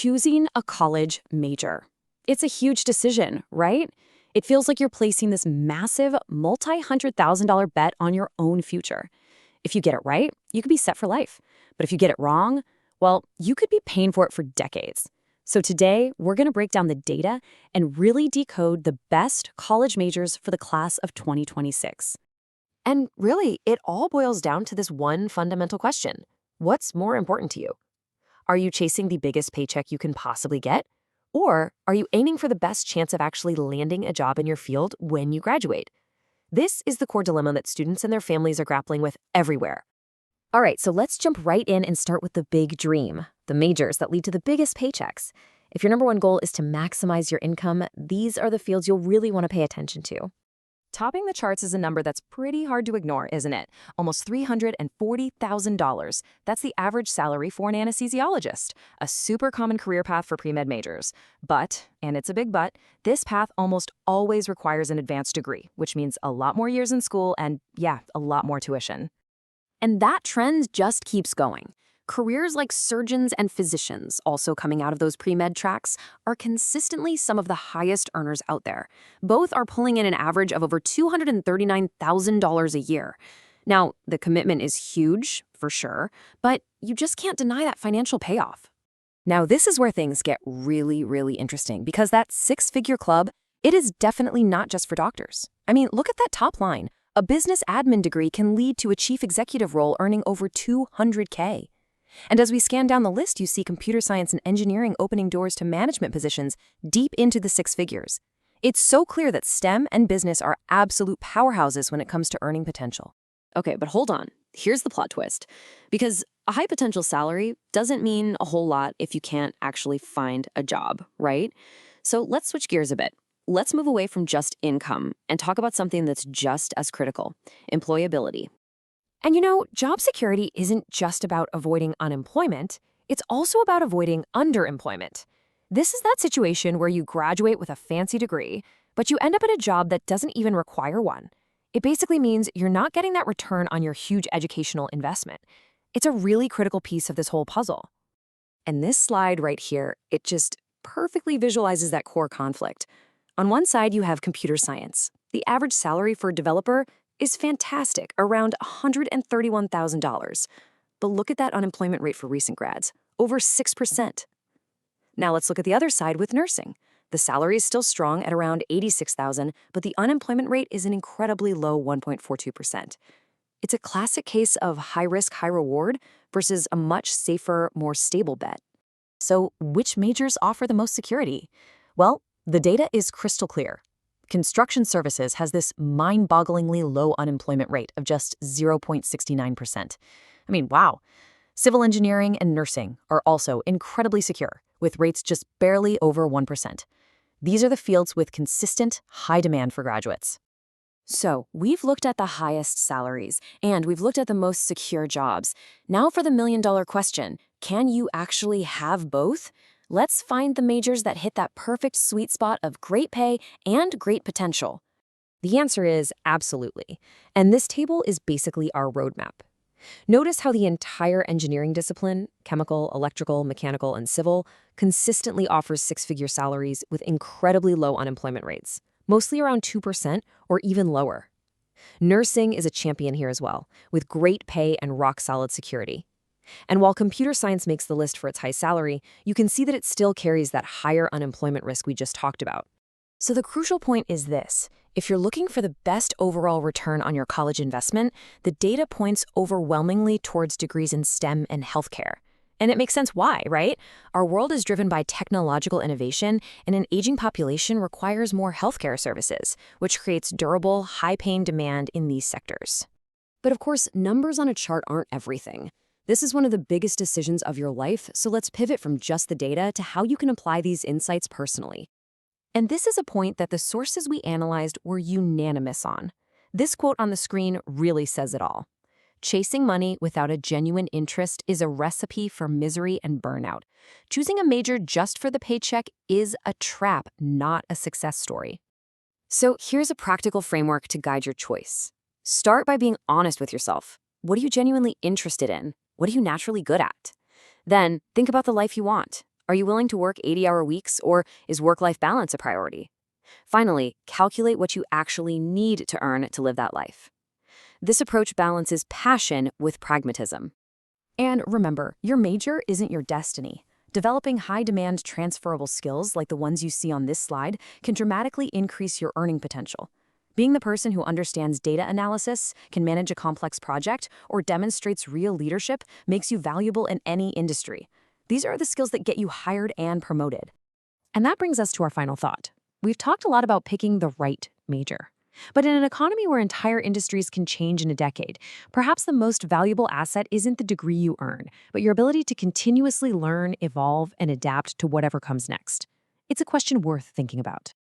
choosing a college major. It's a huge decision, right? It feels like you're placing this massive multi-hundred-thousand-dollar bet on your own future. If you get it right, you could be set for life. But if you get it wrong, well, you could be paying for it for decades. So today, we're going to break down the data and really decode the best college majors for the class of 2026. And really, it all boils down to this one fundamental question. What's more important to you? Are you chasing the biggest paycheck you can possibly get? Or are you aiming for the best chance of actually landing a job in your field when you graduate? This is the core dilemma that students and their families are grappling with everywhere. All right, so let's jump right in and start with the big dream, the majors that lead to the biggest paychecks. If your number one goal is to maximize your income, these are the fields you'll really want to pay attention to. Topping the charts is a number that's pretty hard to ignore, isn't it? Almost $340,000. That's the average salary for an anesthesiologist, a super common career path for pre-med majors. But, and it's a big but, this path almost always requires an advanced degree, which means a lot more years in school and, yeah, a lot more tuition. And that trend just keeps going. Careers like surgeons and physicians, also coming out of those pre-med tracks, are consistently some of the highest earners out there. Both are pulling in an average of over $239,000 a year. Now, the commitment is huge, for sure, but you just can't deny that financial payoff. Now, this is where things get really, really interesting, because that six-figure club, it is definitely not just for doctors. I mean, look at that top line. A business admin degree can lead to a chief executive role earning over $200K. And as we scan down the list, you see computer science and engineering opening doors to management positions deep into the six figures. It's so clear that STEM and business are absolute powerhouses when it comes to earning potential. Okay, but hold on. Here's the plot twist. Because a high potential salary doesn't mean a whole lot if you can't actually find a job, right? So let's switch gears a bit. Let's move away from just income and talk about something that's just as critical: employability. And you know, job security isn't just about avoiding unemployment, it's also about avoiding underemployment. This is that situation where you graduate with a fancy degree, but you end up in a job that doesn't even require one. It basically means you're not getting that return on your huge educational investment. It's a really critical piece of this whole puzzle. And this slide right here, it just perfectly visualizes that core conflict. On one side, you have computer science. The average salary for a developer is fantastic, around $131,000. But look at that unemployment rate for recent grads, over 6%. Now let's look at the other side with nursing. The salary is still strong at around $86,000, but the unemployment rate is an incredibly low 1.42%. It's a classic case of high risk, high reward versus a much safer, more stable bet. So which majors offer the most security? Well, the data is crystal clear. Construction services has this mind-bogglingly low unemployment rate of just 0.69%. I mean, wow. Civil engineering and nursing are also incredibly secure, with rates just barely over 1%. These are the fields with consistent, high demand for graduates. So we've looked at the highest salaries, and we've looked at the most secure jobs. Now for the million-dollar question: can you actually have both? Let's find the majors that hit that perfect sweet spot of great pay and great potential. The answer is absolutely. And this table is basically our roadmap. Notice how the entire engineering discipline, chemical, electrical, mechanical, and civil, consistently offers six-figure salaries with incredibly low unemployment rates, mostly around 2% or even lower. Nursing is a champion here as well, with great pay and rock-solid security. And while computer science makes the list for its high salary, you can see that it still carries that higher unemployment risk we just talked about. So the crucial point is this: if you're looking for the best overall return on your college investment, the data points overwhelmingly towards degrees in STEM and healthcare. And it makes sense why, right? Our world is driven by technological innovation, and an aging population requires more healthcare services, which creates durable, high-paying demand in these sectors. But of course, numbers on a chart aren't everything. This is one of the biggest decisions of your life, so let's pivot from just the data to how you can apply these insights personally. And this is a point that the sources we analyzed were unanimous on. This quote on the screen really says it all. Chasing money without a genuine interest is a recipe for misery and burnout. Choosing a major just for the paycheck is a trap, not a success story. So here's a practical framework to guide your choice. Start by being honest with yourself. What are you genuinely interested in? What are you naturally good at? Then think about the life you want. Are you willing to work 80-hour weeks, or is work-life balance a priority? Finally, calculate what you actually need to earn to live that life. This approach balances passion with pragmatism. And remember, your major isn't your destiny. Developing high-demand transferable skills like the ones you see on this slide can dramatically increase your earning potential. Being the person who understands data analysis, can manage a complex project, or demonstrates real leadership makes you valuable in any industry. These are the skills that get you hired and promoted. And that brings us to our final thought. We've talked a lot about picking the right major. But in an economy where entire industries can change in a decade, perhaps the most valuable asset isn't the degree you earn, but your ability to continuously learn, evolve, and adapt to whatever comes next. It's a question worth thinking about.